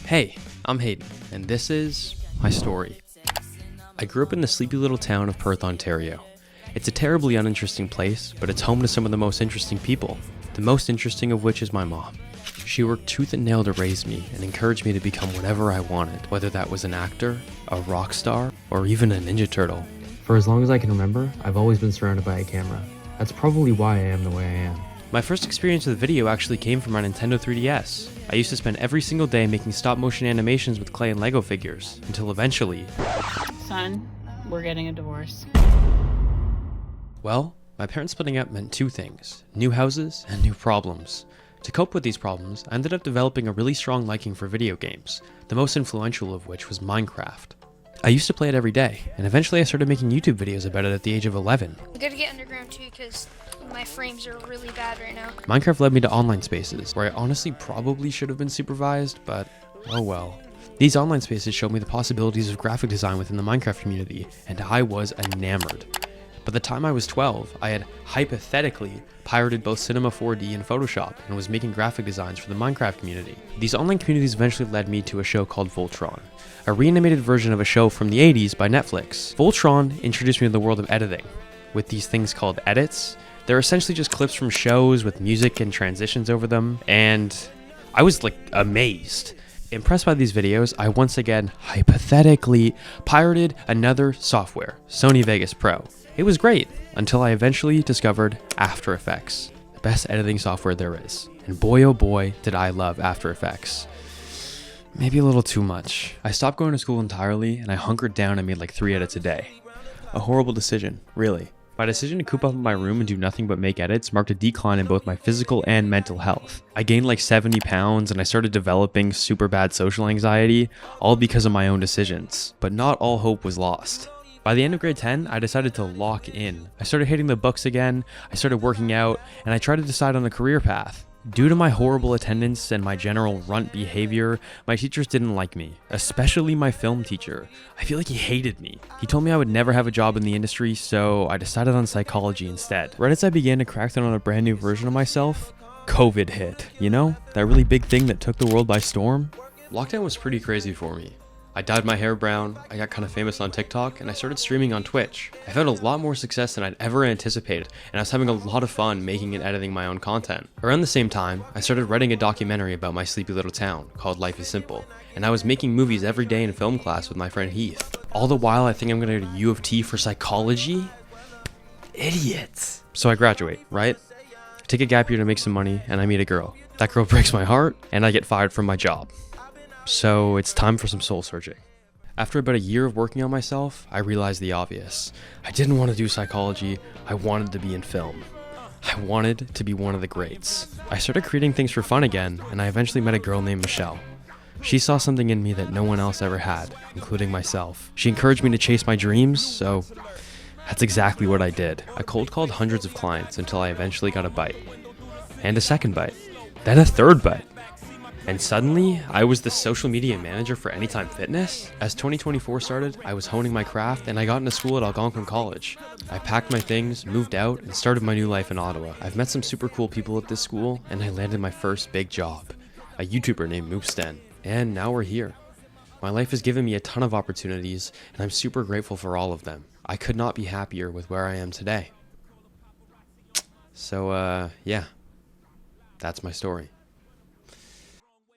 Hey, I'm Hayden, and this is my story. I grew up in the sleepy little town of Perth, Ontario. It's a terribly uninteresting place, but it's home to some of the most interesting people, the most interesting of which is my mom. She worked tooth and nail to raise me and encouraged me to become whatever I wanted, whether that was an actor, a rock star, or even a Ninja Turtle. For as long as I can remember, I've always been surrounded by a camera. That's probably why I am the way I am. My first experience with video actually came from my Nintendo 3DS. I used to spend every single day making stop-motion animations with clay and Lego figures, until eventually... Son, we're getting a divorce. Well, my parents splitting up meant two things: new houses and new problems. To cope with these problems, I ended up developing a really strong liking for video games, the most influential of which was Minecraft. I used to play it every day, and eventually I started making YouTube videos about it at the age of 11. I'm gonna get underground too because my frames are really bad right now. Minecraft led me to online spaces, where I honestly probably should have been supervised, but oh well. These online spaces showed me the possibilities of graphic design within the Minecraft community, and I was enamored. By the time I was 12, I had hypothetically pirated both Cinema 4D and Photoshop and was making graphic designs for the Minecraft community. These online communities eventually led me to a show called Voltron, a reanimated version of a show from the 80s by Netflix. Voltron introduced me to the world of editing. With these things called edits, they're essentially just clips from shows with music and transitions over them, and I was like amazed. Impressed by these videos, I once again hypothetically pirated another software, Sony Vegas Pro. It was great, until I eventually discovered After Effects, the best editing software there is. And boy oh boy did I love After Effects. Maybe a little too much. I stopped going to school entirely and I hunkered down and made like 3 edits a day. A horrible decision, really. My decision to coop up in my room and do nothing but make edits marked a decline in both my physical and mental health. I gained like 70 pounds and I started developing super bad social anxiety, all because of my own decisions. But not all hope was lost. By the end of grade 10, I decided to lock in. I started hating the books again, I started working out, and I tried to decide on a career path. Due to my horrible attendance and my general runt behavior, my teachers didn't like me, especially my film teacher. I feel like he hated me. He told me I would never have a job in the industry, so I decided on psychology instead. Right as I began to crack down on a brand new version of myself, COVID hit. You know, that really big thing that took the world by storm? Lockdown was pretty crazy for me. I dyed my hair brown, I got kind of famous on TikTok, and I started streaming on Twitch. I found a lot more success than I'd ever anticipated, and I was having a lot of fun making and editing my own content. Around the same time, I started writing a documentary about my sleepy little town called Life is Simple, and I was making movies every day in film class with my friend Heath. All the while I think I'm gonna go to U of T for psychology? Idiots! So I graduate, right? I take a gap year to make some money, and I meet a girl. That girl breaks my heart, and I get fired from my job. So it's time for some soul searching. After about a year of working on myself, I realized the obvious. I didn't want to do psychology, I wanted to be in film. I wanted to be one of the greats. I started creating things for fun again, and I eventually met a girl named Michelle. She saw something in me that no one else ever had, including myself. She encouraged me to chase my dreams, so that's exactly what I did. I cold called hundreds of clients until I eventually got a bite. And a second bite. Then a third bite. And suddenly, I was the social media manager for Anytime Fitness. As 2024 started, I was honing my craft and I got into school at Algonquin College. I packed my things, moved out, and started my new life in Ottawa. I've met some super cool people at this school, and I landed my first big job, a YouTuber named Moopsten. And now we're here. My life has given me a ton of opportunities, and I'm super grateful for all of them. I could not be happier with where I am today. So, yeah, that's my story.